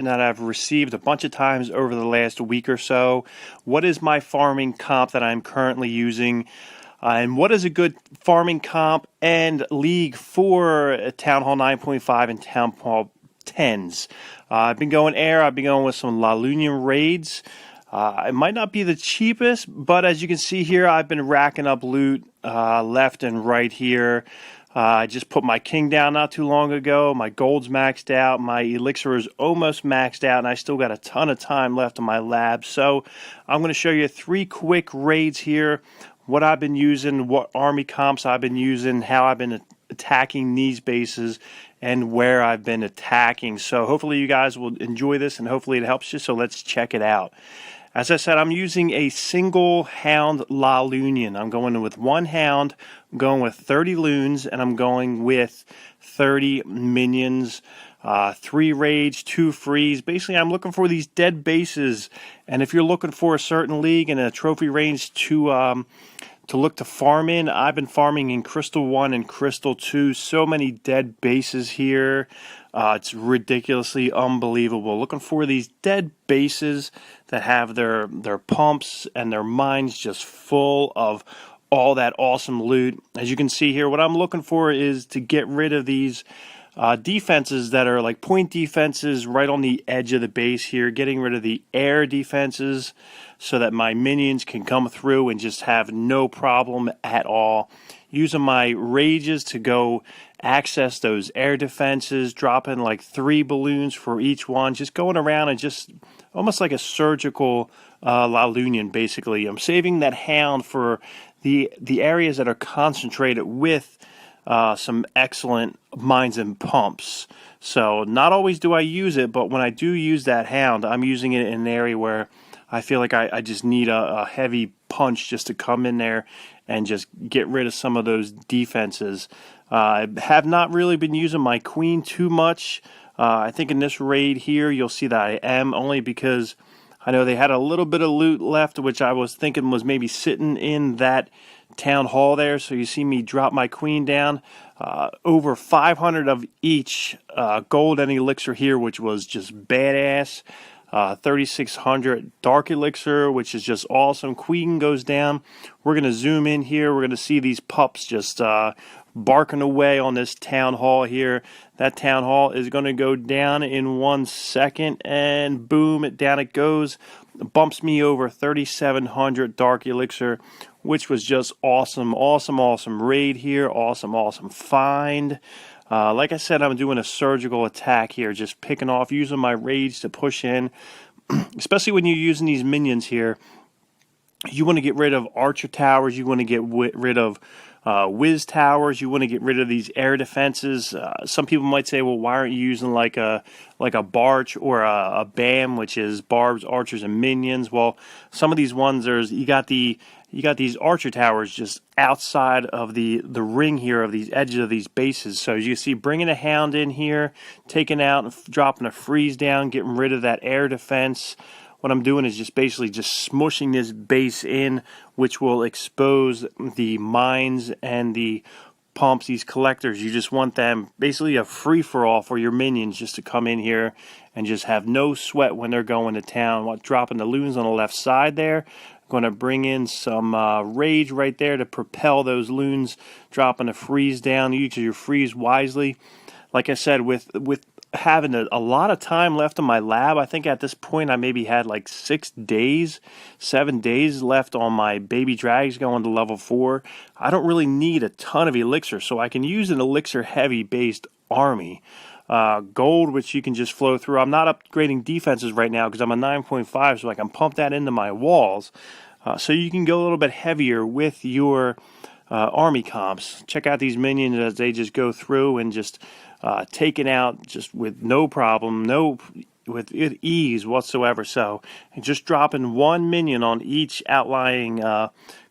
that I've received a bunch of times over the last week or so. What is my farming comp that I'm currently using? And what is a good farming comp and league for Town Hall 9.5 and Town Hall 10s? I've been going air. I've been going with some lavaloon raids. It might not be the cheapest, but as you can see here, I've been racking up loot left and right here. I just put my king down not too long ago. My gold's maxed out. My elixir is almost maxed out, and I still got a ton of time left in my lab. So I'm going to show you 3 quick raids here, what I've been using, what army comps I've been using, how I've been attacking these bases, and where I've been attacking. So hopefully you guys will enjoy this, and hopefully it helps you. So let's check it out. As I said, I'm using a single Hound lavaloon. I'm going with 1 Hound, I'm going with 30 loons, and I'm going with 30 minions, 3 rage, 2 freeze. Basically, I'm looking for these dead bases, and if you're looking for a certain league and a trophy range to look to farm in, I've been farming in Crystal 1 and Crystal 2. So many dead bases here. It's ridiculously unbelievable. Looking for these dead bases that have their pumps and their mines just full of all that awesome loot. As you can see here, what I'm looking for is to get rid of these defenses that are like point defenses right on the edge of the base here, getting rid of the air defenses so that my minions can come through and just have no problem at all. Using my rages to go access those air defenses, dropping like 3 balloons for each one, just going around and just almost like a surgical lavaloon basically. I'm saving that Hound for the areas that are concentrated with some excellent mines and pumps. So not always do I use it, but when I do use that Hound, I'm using it in an area where I feel like I just need a heavy punch just to come in there and just get rid of some of those defenses. I have not really been using my queen too much. I think in this raid here, you'll see that I am, only because I know they had a little bit of loot left, which I was thinking was maybe sitting in that town hall there. So you see me drop my queen down. Over 500 of each gold and elixir here, which was just badass. 3600 dark elixir, which is just awesome. Queen goes down. We're going to zoom in here. We're going to see these pups just barking away on this town hall here. That town hall is going to go down in 1 second, and boom, down it goes. Bumps me over 3700 dark elixir, which was just awesome. Awesome raid here. Awesome find. Like I said, I'm doing a surgical attack here, just picking off, using my rage to push in, especially when you're using these minions here. You want to get rid of archer towers, you want to get rid of whiz towers, you want to get rid of these air defenses. Some people might say, well, why aren't you using like a barch or a BAM, which is barbs, archers, and minions? Well, some of these ones, you got these archer towers just outside of the ring here of these edges of these bases. So as you see, bringing a Hound in here, taking out and dropping a freeze down, getting rid of that air defense. What I'm doing is just basically just smushing this base in, which will expose the mines and the pumps, these collectors. You just want them basically a free-for-all for your minions just to come in here and just have no sweat when they're going to town. Dropping the loons on the left side there. Going to bring in some rage right there to propel those loons, dropping a freeze down. Use your freeze wisely. Like I said, with having a lot of time left in my lab, I think at this point I maybe had like 7 days left on my baby drags going to level 4. I don't really need a ton of elixir, so I can use an elixir heavy based army. Gold, which you can just flow through. I'm not upgrading defenses right now because I'm a 9.5, so I can pump that into my walls. So you can go a little bit heavier with your army comps. Check out these minions as they just go through and just take it out just with no problem, with ease whatsoever. So just dropping 1 minion on each outlying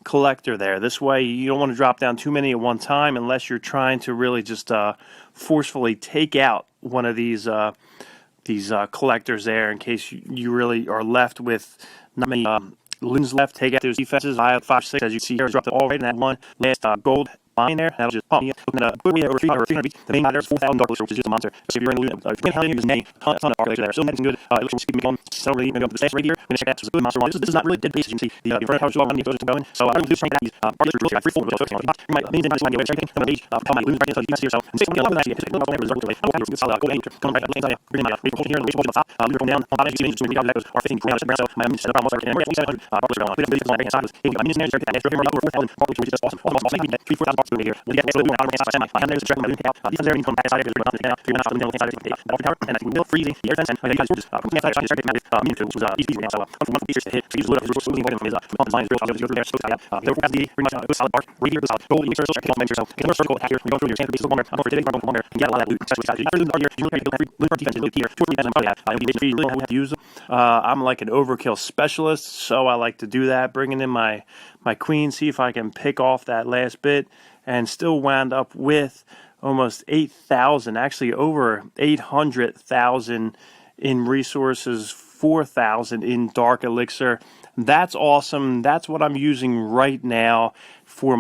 collector there. This way you don't want to drop down too many at one time unless you're trying to really just forcefully take out one of these collectors there, in case you really are left with not many loons left. Take out those defenses. I have 5, 6, as you see here. Dropped it all right in that one last gold fine there. That'll just pump me up. Looking at over 300 beats. The main guy there is 4,000 dark elixir, which is just a monster. So if you're in the loot, if you're going to use many, ton of dark elixir there. So medicine good. Elixir will keep me going. So really, going to go to the stats right here. I'm going to check that. So it's a good monster. This is not really dead base, as you can see. The infernal power is low. I'm going to go in. So I'm going to do strength that. These dark elixir really got free full. My means in my mind, everything. I'm going to age. Call my loons right into the defense here. So and 6 1 actually. It's going to go reserve. I don't have to solid. Go ahead. Come right. Lands on you. Bring my reach here. The reach on top. Leader going down. On bottom, you see me. That goes R15 ground. So my set up almost everything. We're at 700. Dark elixir on. We don't do this on the right hand side. Hey, we got minions there. That extra here. Over 4,000. Dark elixir, which is just awesome. Awesome. Awesome. 3,000 dark elixir here. We'll get next to the outer hand side. My hand there is tracking my loon out. Defense there. Come back side. There's one down. 3 minutes. The middle hand side. That off the tower. And I will freezing the air defense. And you guys just from the outside trying to start taking that mean which was easy now. So one features to hit. So use a little of his resource from his design is real. I'll go through there. So yeah. The over pretty much good solid dark. Radiator solid. Gold elixir. So kill so get more circle attack here. We go through your standard bases of Wallbreaker. I'm going for today. I'm going for Wallbreaker. And get a lot of that loot. Especially strategy. After loot here, you look at every loot defense is loot here. 40 defense I'm probably have. It'll be really how we have to use them. I'm like an overkill specialist, so I like to do that. Bringing in my queen, see if I can pick off that last bit, and still wound up with almost 8,000, actually over 800,000 in resources, 4,000 in dark elixir. That's awesome. That's what I'm using right now for my